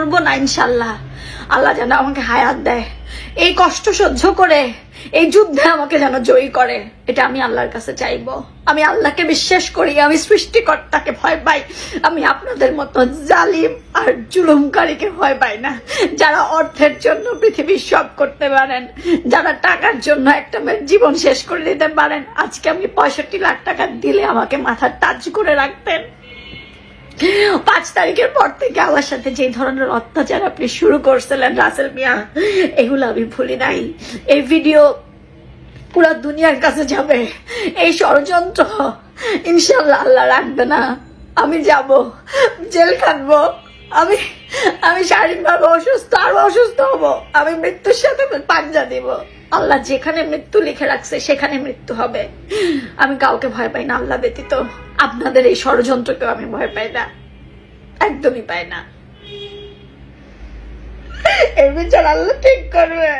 মরবো না ইনশাল্লাহ। আল্লাহ যেন আমাকে হায়াত দেয়, এই কষ্ট সহ্য করে এই যুদ্ধে আমাকে যেন জয়ী করে, এটা আমি আল্লাহর কাছে চাইবো। আমি আল্লাহকে বিশ্বাস করি, আমি সৃষ্টিকর্তাকে ভয় পাই। আমি আপনাদের মতো জালিম আর জুলুমকারীকে ভয় পাই না, যারা অর্থের জন্য পৃথিবীর সব করতে পারেন, যারা টাকার জন্য একটা মেয়ের জীবন শেষ করে দিতে পারেন। আজকে আমি 65 লাখ টাকা দিলে আমাকে মাথার তাজ করে রাখতেন। 5 তারিখের পর থেকে আমার সাথে যে ধরনের অত্যাচার আপনি শুরু করছিলেন রাসেল মিয়া, এগুলো আমি ভুলি নাই। এই ভিডিও পুরো দুনিয়ার কাছে যাবে। এই ষড়যন্ত্র ইনশাল্লাহ আল্লাহ রাখবে না। আমি যাব, জেল খাটবো, আমি শারীরিকভাবে অসুস্থ, আরো অসুস্থ হব, আমি মৃত্যুর সাথে পাঞ্জা দিব। আল্লাহ যেখানে মৃত্যু লিখে রাখছে সেখানে মৃত্যু হবে। আমি কাউকে ভয় পাই না আল্লাহ ব্যতীত। আপনাদের এই ষড়যন্ত্রকেও আমি ভয় পাই না, একদমই পাই না। এর বিচার আল্লাহ ঠিক করবে।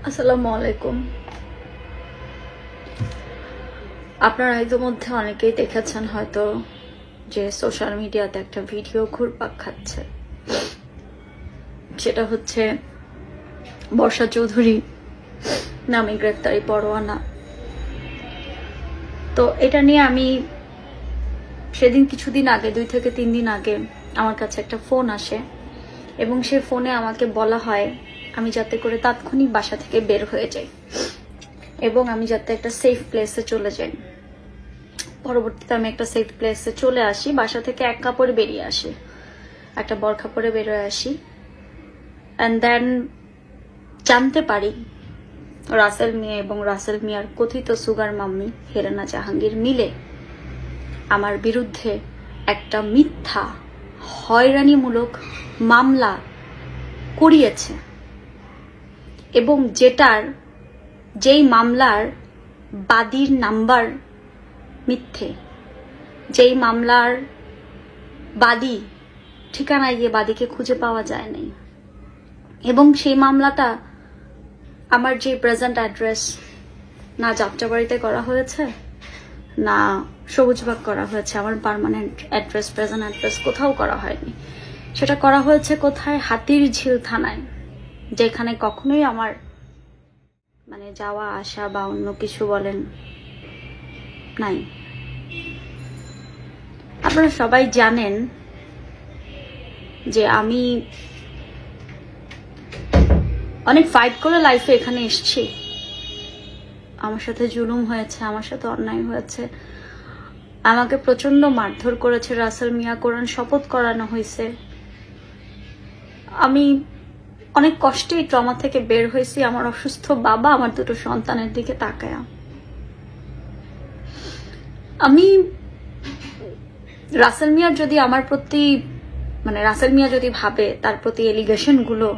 আসসালামু আলাইকুম। আপনারা ইতিমধ্যে অনেকেই দেখেছেন হয়তো যে সোশ্যাল মিডিয়াতে একটা ভিডিও ঘুরপাক খাচ্ছে, সেটা হচ্ছে বর্ষা চৌধুরী নামে গ্রেফতারি পরোয়ানা। তো এটা নিয়ে আমি সেদিন কিছুদিন আগে, 2 থেকে 3 দিন আগে আমার কাছে একটা ফোন আসে এবং সেই ফোনে আমাকে বলা হয় আমি যাতে করে তাৎক্ষণিক বাসা থেকে বের হয়ে যাই এবং আমি যাতে একটা সেফ প্লেসে চলে যাই। পরবর্তীতে আমি একটা সেফ প্লেসে চলে আসি, বাসা থেকে এক কাপড়ে বেরিয়ে আসি, একটা বরখা পরে বেরোয় আসি। অ্যান্ড দেন জানতে পারি রাসেল মিয়া এবং রাসেল মিয়ার কথিত সুগার মাম্মি হেলেনা জাহাঙ্গীর মিলে আমার বিরুদ্ধে একটা মিথ্যা হয়রানিমূলক মামলা করিয়েছে এবং যেই মামলার বাদীর নাম্বার মিথ্যে, যেই মামলার বাদী ঠিকানায় গিয়ে বাদীকে খুঁজে পাওয়া যায় নাই, এবং সেই মামলাটা আমার যে প্রেজেন্ট অ্যাড্রেস না যাত্রাবাড়িতে করা হয়েছে না সবুজবাগ করা হয়েছে, আমার পার্মানেন্ট অ্যাড্রেস প্রেজেন্ট অ্যাড্রেস কোথাও করা হয়নি। সেটা করা হয়েছে কোথায়? হাতিরঝিল থানায়, যেখানে কখনোই আমার মানে যাওয়া আসা বা অন্য কিছু বলেন নাই। আপনারা সবাই জানেন যে আমি অনেক ফাইট করে লাইফে এখানে এসেছি। আমার সাথে জুলুম হয়েছে, আমার সাথে অন্যায় হয়েছে, আমাকে প্রচন্ড মারধর করেছে রাসেল মিয়া, কোরআন শপথ করানো হয়েছে। আমি অনেক কষ্টে এই ট্রমা থেকে বের হয়েছি। আমার অসুস্থ বাবা আমার 2টো সন্তানের দিকে তাকায়। আমি রাসেল মিয়ার যদি আমার প্রতি রাসেল মিয়া যদি ভাবে তার প্রতি এলিগেশন গুলো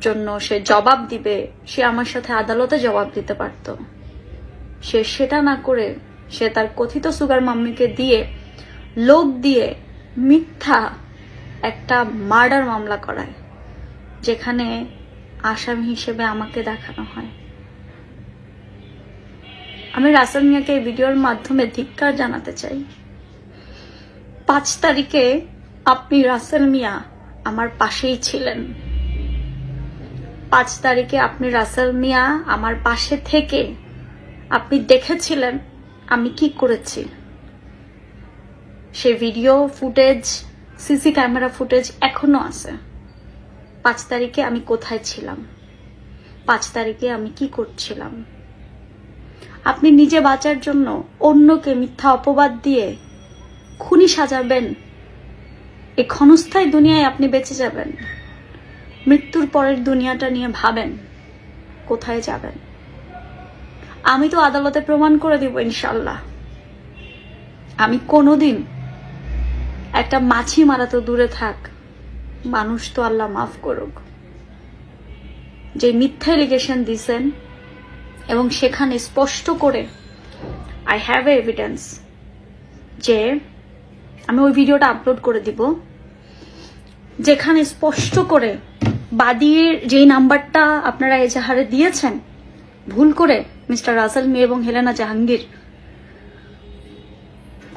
জন্য সে জবাব দিবে, সে আমার সাথে আদালতে জবাব দিতে পারত। সে সেটা না করে সে তার কথিত সুগার মাম্মিকে দিয়ে লোক দিয়ে মিথ্যা একটা মার্ডার মামলা করায়, যেখানে আসামি হিসেবে আমাকে দেখানো হয়। আমি রাসেল মিয়াকে এই ভিডিওর মাধ্যমে ধিক্কার জানাতে চাই। 5 তারিখে আপনি রাসেল মিয়া আমার পাশেই ছিলেন। 5 তারিখে আপনি রাসেল মিয়া আমার পাশে থেকে আপনি দেখেছিলেন আমি কি করেছি। সে video footage, CC camera footage এখনো আছে। 5 তারিখে আমি কোথায় ছিলাম, 5 তারিখে আমি কি করছিলাম। আপনি নিজে বাঁচার জন্য অন্যকে মিথ্যা অপবাদ দিয়ে খুনি সাজাবেন, এই ক্ষণস্থায়ী দুনিয়ায় আপনি বেঁচে যাবেন। মৃত্যুর পরের দুনিয়াটা নিয়ে ভাবেন কোথায় যাবেন। আমি তো আদালতে প্রমাণ করে দিব ইনশাল্লাহ। আমি কোনোদিন একটা মাছি মারা তো দূরে থাক, মানুষ তো আল্লাহ মাফ করুক, যে মিথ্যা এলিগেশন দিছেন এবং সেখানে স্পষ্ট করে আই হ্যাভ এভিডেন্স, যে আমি ওই ভিডিওটা আপলোড করে দিব, যেখানে স্পষ্ট করে বাদীর যেই নাম্বারটা আপনারা এজাহারে দিয়েছেন ভুল করে মিস্টার রাসেল মিয়া এবং হেলেনা জাহাঙ্গীর,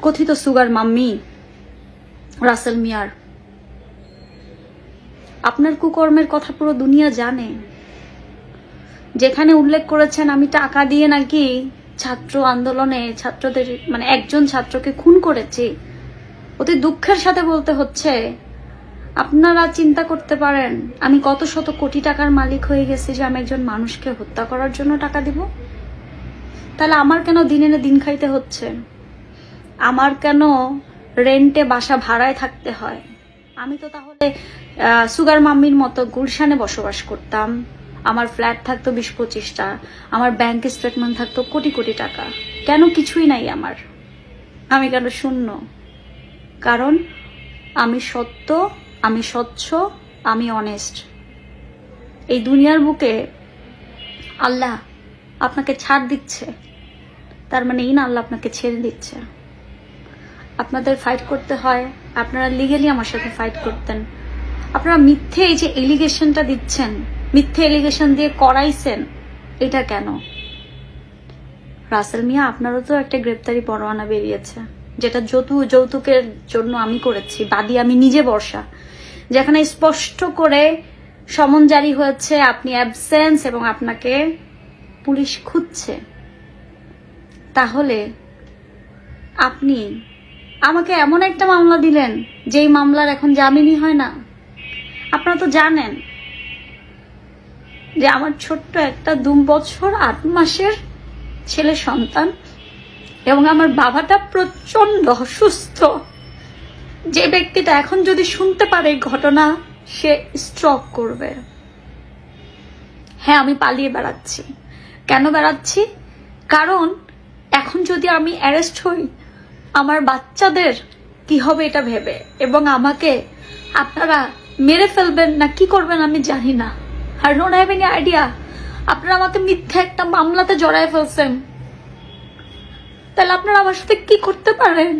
কথিত সুগার মাম্মি রাসেল মিয়ার। আপনার কুকর্মের কথা পুরো দুনিয়া জানে। যেখানে উল্লেখ করেছেন আমি টাকা দিয়ে নাকি ছাত্র আন্দোলনে ছাত্রদের মানে একজন ছাত্রকে খুন করেছি, অতি দুঃখের সাথে বলতে হচ্ছে আপনারা চিন্তা করতে পারেন আমি কত শত কোটি টাকার মালিক হয়ে গেছি যে আমি একজন মানুষকে হত্যা করার জন্য টাকা দিব। তাহলে আমার কেন দিনে দিন খাইতে হচ্ছে? আমার কেন রেন্টে বাসা ভাড়ায় থাকতে হয়? আমি তো তাহলে সুগার মাম্মির মতো গুলশানে বসবাস করতাম, আমার ফ্ল্যাট থাকতো 20-25টা, আমার ব্যাংক স্টেটমেন্ট থাকতো কোটি কোটি টাকা। কেন কিছুই নাই আমার? আমি কেন শূন্য? কারণ আমি সত্য, আমি স্বচ্ছ, আমি অনেস্ট। এই দুনিয়ার বুকে আল্লাহ আপনাকে ছাড় দিচ্ছে, তার মানে এই না আল্লাহ আপনাকে ছেড়ে দিচ্ছে। আপনাদের ফাইট করতে হয়, আপনারা লিগেলি আমার সাথে ফাইট করতেন। আপনারা মিথ্যে এই যে এলিগেশনটা দিচ্ছেন, মিথ্যে এলিগেশন দিয়ে করাইছেন, এটা কেন? রাসেল মিয়া, আপনারও তো একটা গ্রেপ্তারি পরোয়ানা বেরিয়েছে, যেটা যৌতুকের জন্য আমি করেছি, বাদী আমি নিজে বর্ষা, যেখানে স্পষ্ট করে সমন জারি হয়েছে আপনি অ্যাবসেন্স এবং আপনাকে পুলিশ খুঁজছে। তাহলে আপনি আমাকে এমন একটা মামলা দিলেন যেই মামলার এখন জামিনই হয় না। আপনারা তো জানেন যে আমার ছোট্ট একটা 2 বছর 8 মাসের ছেলে সন্তান এবং আমার বাবাটা প্রচন্ড অসুস্থ। যে ব্যক্তিটা এখন যদি শুনতে পারে এই ঘটনা সে স্ট্রোক করবে। হ্যাঁ, আমি পালিয়ে বেড়াচ্ছি। কেন বেড়াচ্ছি? কারণ এখন যদি আমি অ্যারেস্ট হই আমার বাচ্চাদের কি হবে এটা ভেবে, এবং আমাকে আপনারা মেরে ফেলবেন না কি করবেন আমি জানি না। I don't have any idea. আপনারা আমাকে মিথ্যা একটা মামলাতে জড়ায় ফেলছেন, তাহলে আপনারা আমার সাথে কি করতে পারেন?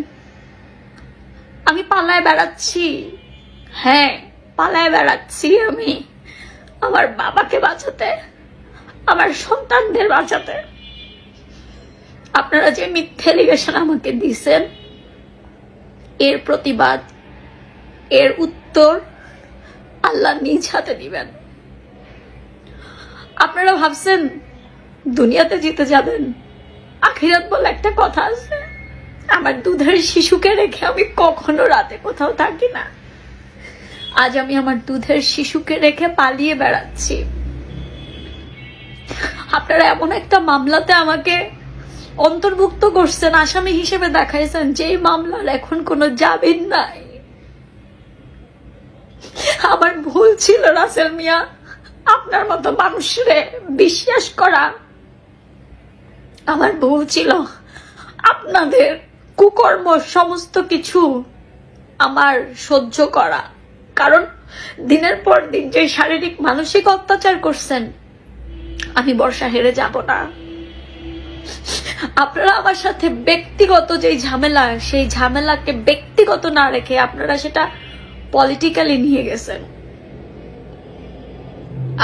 আমি পালায় বেড়াচ্ছি, হ্যাঁ পালায় বেড়াচ্ছি আমি আমার বাবাকে বাঁচাতে, আমার সন্তানদের বাঁচাতে। আপনারা যে মিথ্যে এলিগেশন আমাকে দিয়েছেন, এর প্রতিবাদ, এর উত্তর আল্লাহ নিজ হাতে দিবেন। আপনারা ভাবছেন দুনিয়াতে জিতে যাবেন, আখিরাত বলে একটা কথা আছে। আমার দুধের শিশুকে রেখে আমি কখনো রাতে কোথাও থাকি না। আজ আমি আমার দুধের শিশুকে রেখে পালিয়ে বেড়াচ্ছি। আপনারা এমন একটা মামলাতে আমাকে অন্তর্ভুক্ত করছেন, আসামি হিসেবে দেখাইছেন, যেই মামলার এখন কোনো জামিন নাই। আমার ভুল ছিল রাসেল মিয়া আপনার মতো মানুষরে বিশ্বাস করা। আমার ভুল ছিল আপনাদের কুকর্ম সমস্ত কিছু আমার সহ্য করা। কারণ দিনের পর দিন যে শারীরিক মানসিক অত্যাচার করছেন, আমি বর্ষা হেরে যাব না। আপনারা আমার সাথে ব্যক্তিগত যেই ঝামেলা, সেই ঝামেলাকে ব্যক্তিগত না রেখে আপনারা সেটা পলিটিক্যালি নিয়ে গেছেন।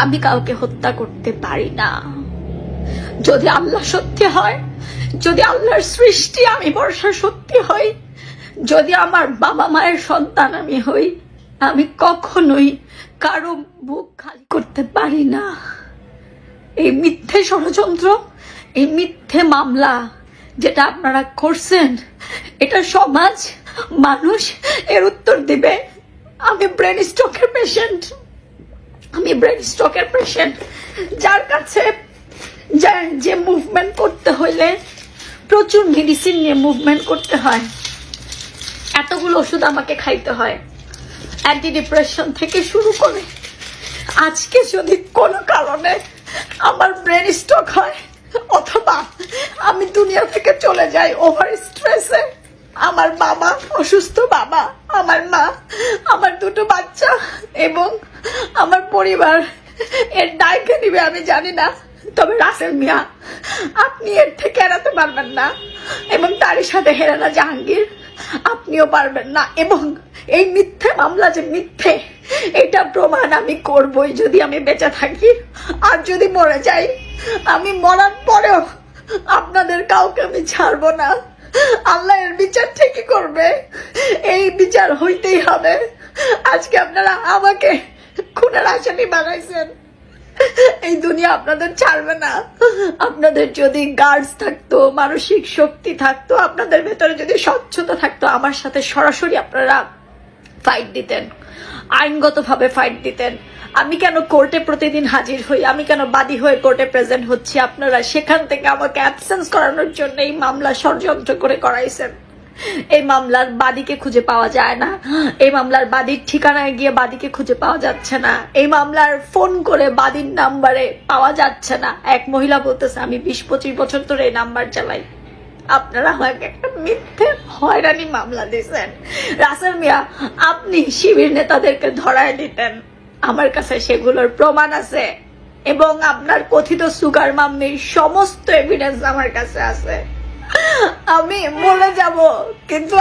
আমি কাউকে হত্যা করতে পারি না। যদি আল্লাহ সত্যি হয়, যদি আল্লাহর সৃষ্টি আমি বর্ষা সত্যি হই, যদি আমার বাবা মায়ের সন্তান আমি হই, আমি কখনোই কারো বুক খালি করতে পারি না। এই মিথ্যে ষড়যন্ত্র, এই মিথ্যে মামলা যেটা আপনারা করছেন, এটা সমাজ, মানুষ এর উত্তর দিবে। আমি ব্রেন স্ট্রোকের পেশেন্ট, আমি ব্রেন স্ট্রোকের পেশেন্ট, যার কাছে যে মুভমেন্ট করতে হইলে প্রচুর মেডিসিন নিয়ে মুভমেন্ট করতে হয়, এতগুলো ওষুধ আমাকে খাইতে হয়, অ্যান্টি ডিপ্রেশন থেকে শুরু করে। আজকে যদি কোনো কারণে আমার ব্রেন স্ট্রোক হয় অথবা আমি দুনিয়া থেকে চলে যাই ওভার স্ট্রেসে, আমার বাবা অসুস্থ, বাবা, আমার মা, আমার 2টো বাচ্চা এবং আমার পরিবার এর দায়কে নিবে আমি জানি না। তবে রাসেল মিয়া, আপনি এর থেকে এড়াতে পারবেন না, এবং তারই সাথে হেরানা জাহাঙ্গীর আপনিও পারবেন না। এবং এই মিথ্যে মামলা যে মিথ্যে, এটা প্রমাণ আমি করবই যদি আমি বেঁচে থাকি। আর যদি মরে যাই, আমি মরার পরেও আপনাদের কাউকে আমি ছাড়বো না। আল্লাহ এর বিচার ঠিকই করবে, এই বিচার হইতেই হবে। আজকে আপনারা আমাকে খুনের আসামি বানাইছেন, এই দুনিয়া আপনাদের ছাড়বে না। আপনাদের যদি গার্ডস থাকতো, মানসিক শক্তি থাকতো, আপনাদের ভেতরে যদি স্বচ্ছতা থাকতো, আমার সাথে সরাসরি আপনারা ফাইট দিতেন, আইনগতভাবে ফাইট দিতেন। আমি কেন কোর্টে প্রতিদিন হাজির হই, আমি কেন বাদী হয়ে কোর্টে প্রেজেন্ট হচ্ছি, আপনারা সেখান থেকে আমাকে অ্যাবসেন্স করানোর জন্য এই মামলা ষড়যন্ত্র করে করাইছেন। এই মামলার বাদীকে খুঁজে পাওয়া যায় না, এই মামলার বাদীর ঠিকানায় গিয়ে বাদীকে খুঁজে পাওয়া যাচ্ছে না, এই মামলার ফোন করে বাদীর নাম্বারে পাওয়া যাচ্ছে না। এক মহিলা বলতেছে আমি 20-25 বছর ধরে এই নাম্বার চালাই। আপনারা আমাকে একটা মিথ্যে হয়রানি মামলা দিয়েছেন। রাসেল মিয়া, আপনি শিবির নেতাদেরকে ধরায় দিতেন, আমার কাছে সেগুলোর প্রমাণ আছে এবং আপনার কথিত সুগার মাম্মির সমস্ত এভিডেন্স আমার কাছে আছে। আমি বলে যাব, কিন্তু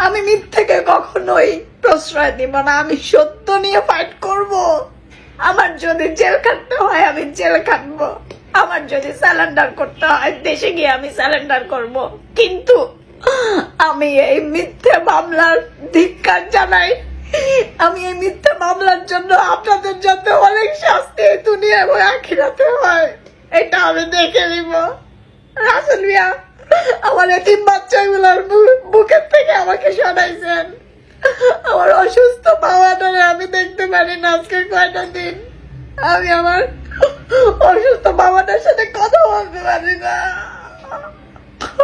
আমি মিথ্যেকে কখনোই প্রশ্রয় দিব না। আমি সত্য নিয়ে ফাইট করব। আমার যদি জেল খাটতে হয় আমি জেল খাটবো, আমার যদি স্যালেন্ডার করতে হয় দেশে গিয়ে আমি স্যালেন্ডার করব। কিন্তু আমি এই মিথ্যে মামলার ধিক্কার জানাই। আমি এই মিথ্যে মামলার জন্য আপনাদের যাতে অনেক শাস্তি দুনিয়া এবং আখিরাতে হয় এটা আমি দেখে নিব। রাসেল মিয়া, আমার এতিম বাচ্চাগুলোর বুকের থেকে আমাকে সরাইছেন। আমার অসুস্থ বাবাটারে আমি দেখতে পারি না আজকে কয়টা দিন। আমি আমার অসুস্থ বাবাটার সাথে কথা বলতে পারি না।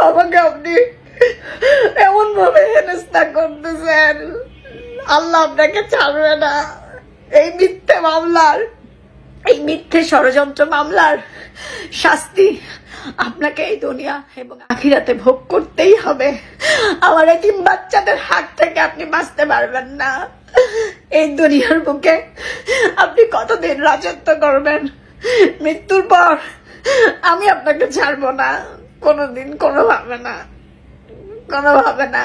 আমাকে আপনি এমন ভাবে হেনস্থা করতেছেন, আল্লাহ আপনাকে ছাড়বে না। এই মিথ্যে মামলার, এই মিথ্যে ষড়যন্ত্র মামলার শাস্তি আপনাকে এই দুনিয়া এবং আখিরাতে ভোগ করতেই হবে। আমার এতিম বাচ্চাদের হাত থেকে আপনি বাঁচতে পারবেন না। এই দুনিয়ার বুকে আপনি কতদিন রাজত্ব করবেন? মৃত্যুর পর আমি আপনাকে ছাড়বো না কোনোদিন, কোনোভাবে না, কোনোভাবে না।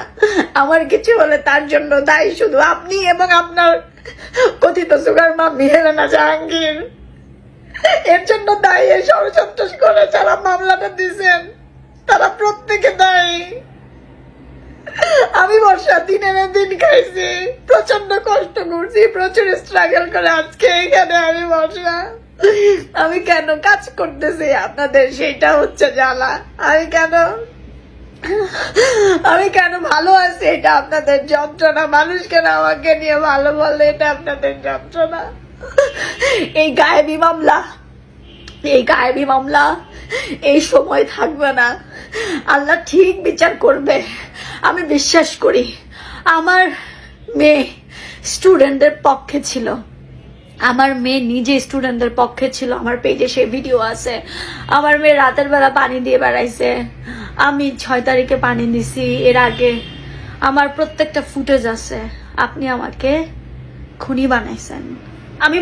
আমার কিছু হলে তার জন্য দায়ী শুধু আপনি এবং আপনার কথিত সুগার মাম্মি হেলেনা জাহাঙ্গীর। এর জন্য দায়ী এই ষড়যন্ত্র করে যারা মামলাটা দিয়েছেন, তারা প্রত্যেকে দায়ী। আমি বর্ষা দিনের দিন খাইছি, প্রচন্ড কষ্ট করছি, প্রচুর স্ট্রাগল করে আজকে এখানে আমি বর্ষা। আমি কেন কাজ করতেছি আপনাদের সেইটা হচ্ছে জ্বালা। আমি কেন ভালো আছি এটা আপনাদের যন্ত্রণা। মানুষ কেন আমাকে নিয়ে ভালো বলে এটা আপনাদের যন্ত্রণা। এই গায়েবী মামলা, এই গায়েবী মামলা এই সময় থাকবে না। আল্লাহ ঠিক বিচার করবে, আমি বিশ্বাস করি। আমার মেয়ে স্টুডেন্টদের পক্ষে ছিল, আমার মেয়ে নিজে স্টুডেন্টদের পক্ষে ছিল। আমার পেজে সেই ভিডিও আছে। আমার মেয়ে রাতের বেলা পানি দিয়ে বেড়াইছে, আমি 6 তারিখে পানি দিছি। এর আগে আমার প্রত্যেকটা ফুটেজ আছে। আপনি আমাকে খুনি বানাইছেন। আমি